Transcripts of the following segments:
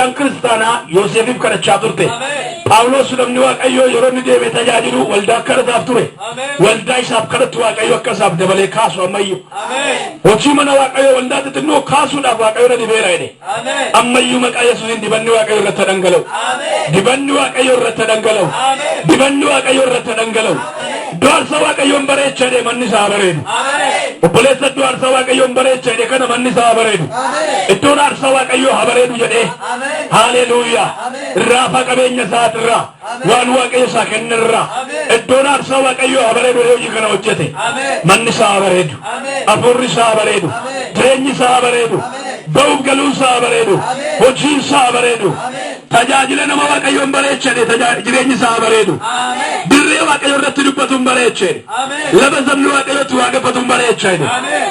waldaan kiristaanaa Yoosefiif kadhachaa turte. Phaawulos namni Waaqayyoo yeroo inni deemee tajaajilu waldaa kadhataaf ture. Waldaa isaaf kadhatu Waaqayyo akka isaaf dabalee kaasu ammayyuu. Hojii mana Waaqayyoo waldaa xixinnoo kaasuudhaaf Waaqayyo na dibeera jedhe. Ammayyuu maqaa Yesuusiin dibanni Waaqayyo irratti dhangala'u. Dibanni Waaqayyo irratti dhangala'u. Dibanni Waaqayyo irratti dhangala'u. Du'aarsa Waaqayyoon bareecha jedhe manni isaa bareedu. Obboleessa du'aarsa Waaqayyoon bareecha jedhe kana manni isaa bareedu. Iddoon aarsaa Waaqayyoo haa bareedu jedhe. Haleluuyaa. Raafa qabeenya isaatirraa waan Waaqayyo isaa kennirraa iddoon aarsaa Waaqayyoo haa bareedu hojii kana hojjete. Manni isaa haa bareedu. Hafuurri isaa haa bareedu. Jireenyi isaa haa bareedu. Ba'uuf galuun isaa haa bareedu. Hojiin isaa haa bareedu. Tajaajila nama Waaqayyoon bareecha jedhe jireenyi isaa haa bareedu. Dirree Waaqayyo irratti dubbatuun bareecha jedhe. Lafa sabni Waaqayyootti waaqeffatuun bareecha jedhe.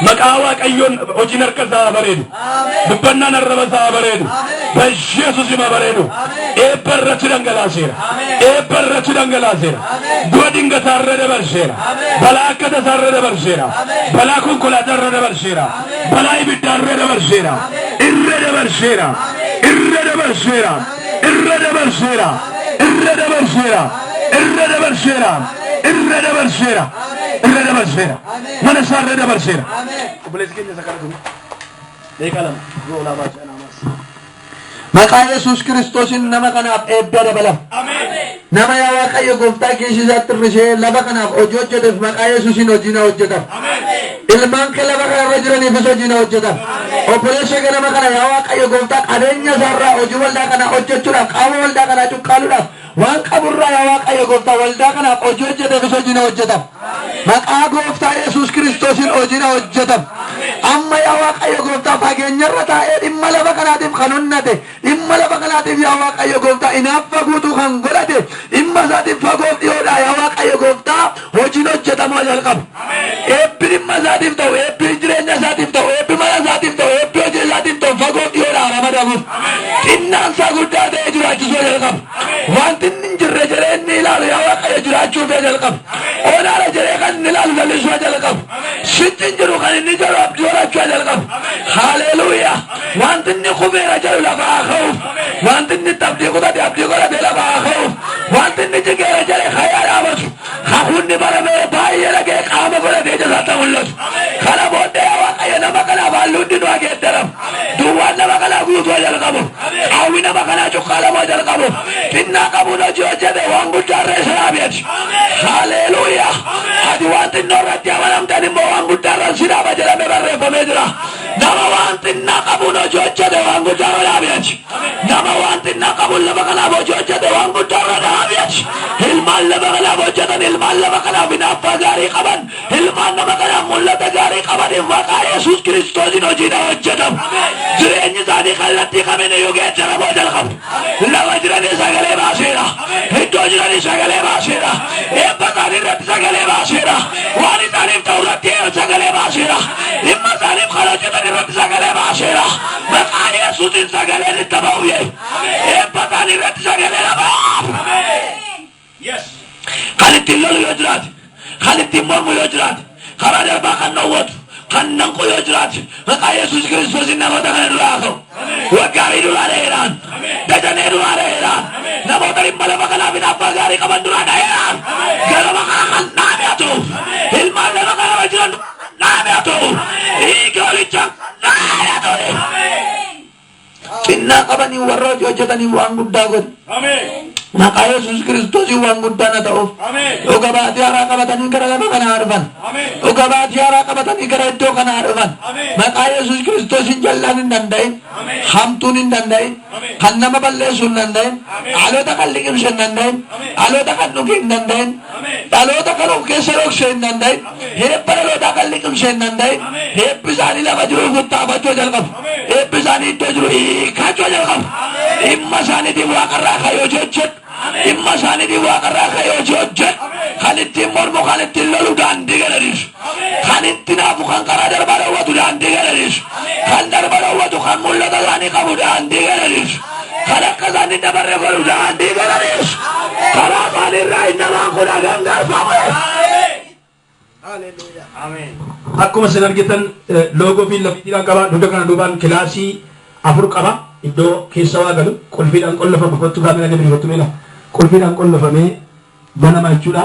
Maqaa Waaqayyoon hojiin harka isaa haa bareedu. Dubbannaan arraba isaa haa bareedu. Yesuus ima bareedu. Eebba irratti dhangalaaseera. Eebba irratti dhangalaaseera. Du'a dingataa irra dabarseera. Balaa akka tasaa irra dabarseera. Balaa konkolaataa irra dabarseera. Balaa ibiddaa irra dabarseera. Irra dabarseera. Irra dabarseera. Irra dabarseera. Irra dabarseera. Irra dabarseera. Irra dabarseera. Irra dabarseera. Mana isaa irra dabarseera. Obboleessi keenya sakaratu. Leekalama. Yoo laabaa jedhanamas. Maqaa Yesuus Kiristoosin nama kanaaf eebba dabalam. Nama yaa Waaqayyo gooftaa keessisaatti hir'isee lafa kanaaf hojii hojjeteef maqaa Yesuusin hojiina hojjetam. Ilmaan kee lafa kanarra jiraniifis hojiina hojjetam. Obboleessa kee nama kana yaa Waaqayyo gooftaa qabeenya isaarraa hojii waldaa kanaa hojjechuudhaaf qaama waldaa kanaa cuqqaaluudhaaf waan qaburraa yaa Waaqayyo gooftaa waldaa kanaaf hojii hojjeteefis hojiina hojjetam. Maqaa gooftaa Yesuus Kiristoosin hojiina hojjetam. Amma yaa Waaqayyo gooftaa fageenyarra taa'ee dhimma lafa kanaatiif kan honnate dhimma lafa kanaatiif yaa Waaqayyo gooftaa inaaffa guutuu kan godhate dhimma isaatiif fagoof dhiyoodha yaa Waaqayyo gooftaa hojiin hojjetamaa jalqabu. Eebbi dhimma isaatiif ta'u eebbi jireenya isaatiif ta'u eebbi mana isaatiif ta'u eebbi hojii isaatiif ta'u fagoof dhiyoodha ramadamuuf xinnaan isaa guddaa ta'ee jiraachisuu jalqabu. Wanti inni hin jirre jedhee inni ilaalu yaa Waaqayyo jiraachuu fee jalqabu. Onaara jedhee kan inni ilaalu jallisuu jalqabu. Sitti hin jiru kan inni jedhu abdii horachuu jalqabu. Haleluuyaa. Wanti inni kubeera jedhu lafaa ka'uuf. Wanti inni abdii godhate lafaa ka'uuf. Wanti inni jigeera jedhe hayyaa dhaabatu. Hafuunni baramee baay'ee dhagee qaama godhatee jasaatti mul'atu. Kana booddee yaa Waaqayyo nama kanaaf halluutti nu ageeddaramu. Duwwaan nama kanaa guutuu jalqabu. Qaawwi nama kanaa cuqqaalamoo jalqabu. Xinnaa qabuun hojii hojjete waan guddaa irra isa dhaabeeti. Haleluuyaa. Ati waan xinnoo irratti amanamtan immoo waan guddaa irra si dhaaba jedhamee barreeffamee jira. Nama waan xinnaa qabuun hojii hojjete waan guddaa irra dhaabeeti. Nama waan xinnaa qabuun lafa kanaaf hojii hojjete waan guddaa irra dhaabeeti. Ilmaan lafa kanaaf hojjetan ilmaan lafa kanaaf hinaaffaa gaarii qaban ilmaan nama kanaaf mul'ata gaarii qabaniif maqaa Yesuus Kiristoosin hojiidha hojjetamu. Jireenyi isaanii kallattii kamiiniyyuu geejjibamuu jalqabu. Lafa jiranii sagalee baaseera. Iddoo jiranii sagalee baaseera. Eebba isaanii irratti sagalee baaseera. Waan isaaniif ta'u irratti sagalee baaseera. Dhimma isaaniif kan hojjetan irratti sagalee baaseera. Maqaa Yesuusin sagaleen itti ba'u yee. Eebba isaanii irratti sagalee baaseera. Kan ittiin lolu yoo jiraate, kan ittiin mormu yoo jiraate, karaa darbaa kan dhowwatu, kan nanqu yoo jiraate, maqaa Yesuus Kiristoosin namoota kana duraa ka'u. Waggaarii duraa dheeraan, dajanee duraa dheeraan, namoota dhimma lafa kanaaf hinaaffaa gaarii qaban duraa dheeraan, gara maqaa kan dhaame haa ta'u, ilmaan lafa kanarra jiran dhaame haa ta'u, dhiigi holichaan dhaame haa ta'u. Xinnaa qabanii warra hojii hojjetanii waan guddaa godhu. Maqaa Yesuus Kiristoosin waan guddaa na ta'uuf. Dhuga baatii haaraa qabatanii gara lafa kanaa dhufan. Dhuga baatii haaraa qabatanii gara iddoo kanaa dhufan. Maqaa Yesuus Kiristoosin jallaan hin danda'in. Hamtuun hin danda'in. Kan nama balleessuu hin danda'in. Dhaloota kan liqimsuu hin danda'in. Dhaloota kan dhuguu hin danda'in. Dhaloota kan of keessa dhoksuu hin danda'in. Heebba dhaloota kan liqimsuu hin danda'in. Heebbi isaanii lafa jiru futtaafachuu jalqabu. Heebbi isaanii iddoo jiru hiikachuu jalqabu. Dhimma isaaniitiif waaqarraa ka'ee hojii hojjetu. Dhimma isaaniitiif waaqarraa ka'ee hojii hojjetu. Kan ittiin mormu kan ittiin lolu daandii gadhiisu. Kan ittiin naafu kan karaa darbaa dhowwatu daandii gadhiisu. Kan darba dhowwatu kan mul'ata isaanii qabu daandii gadhiisu. Kan akka isaanii dabarre godhu daandii gadhiisu. Karaa isaaniirraa hin namaan kun gangarfamu. Ameen. Akkuma isin argitan loogoo fi lafittiidhaan qaba. Dugda kana duubaan kilaasii 4 qaba. iddoo keessa waa galu qulfiidhaan qollofama kottu kaamera gadi kottu meela qulfiidhaan qollofamee banama jechuudha.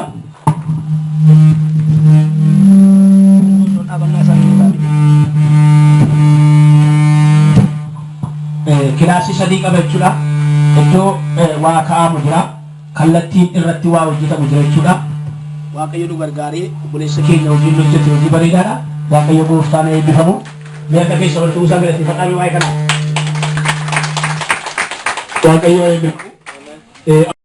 Kilaasii sadii qaba jechuudha. Iddoo waa kaa'amu jira. Kallattiin irratti waa hojjetamu jira jechuudha. Waaqayyo nu gargaaree obboleessa keenya hojiin hojjete hojii bareedaadha. Waaqayyo gooftaan eebbifamu. Meeqa keessa wal ta'uu isaa galateeffadhaa waa'ee kana. Waaqayyo eebbifamu.